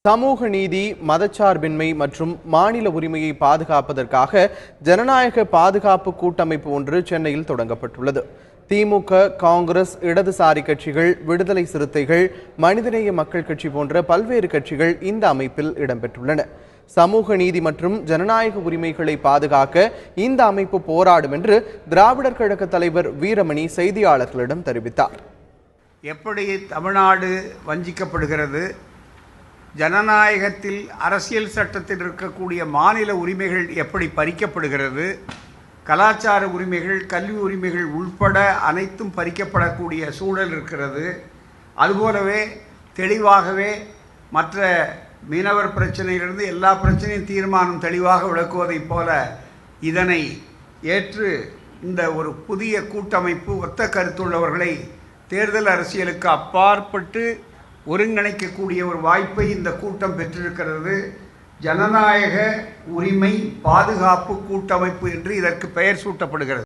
சமூக நீதி, மதச்சார்பின்மை மற்றும் மாநில உரிமையை பாதுகாப்பதற்காக ஜனநாயக பாதுகாப்பு கூட்டமைப்பு ஒன்று சென்னையில் தொடங்கப்பட்டுள்ளது. திமுக, காங்கிரஸ், இடதுசாரி கட்சிகள், விடுதலை சிறுத்தைகள், மனிதநேய மக்கள் கட்சி போன்ற பல்வேறு கட்சிகள் இந்த அமைப்பில் இடம்பெற்றுள்ளன. சமூக நீதி மற்றும் ஜனநாயக உரிமைகளை பாதுகாக்க இந்த அமைப்பு போராடும் என்று திராவிடர் கழக தலைவர் வீரமணி செய்தியாளர்களிடம் தெரிவித்தார். எப்படி தமிழ்நாடு வஞ்சிக்கப்படுகிறது, ஜனநாயகத்தில் அரசியல் சட்டத்தில் இருக்கக்கூடிய மாநில உரிமைகள் எப்படி பறிக்கப்படுகிறது, கலாச்சார உரிமைகள், கல்வி உரிமைகள் உள்பட அனைத்தும் பறிக்கப்படக்கூடிய சூழல் இருக்கிறது. அதுபோலவே தெளிவாகவே மற்ற மீனவர் பிரச்சனையிலிருந்து எல்லா பிரச்சனையும் தீர்மானம் தெளிவாக விளக்குவதைப் போல இதனை ஏற்று இந்த ஒரு புதிய கூட்டமைப்பு ஒத்த கருத்துள்ளவர்களை தேர்தல் அரசியலுக்கு அப்பாற்பட்டு ஒருங்கிணைக்கக்கூடிய ஒரு வாய்ப்பை இந்த கூட்டம் பெற்றிருக்கிறது. ஜனநாயக உரிமை பாதுகாப்பு கூட்டமைப்பு என்று இதற்கு பெயர் சூட்டப்படுகிறது.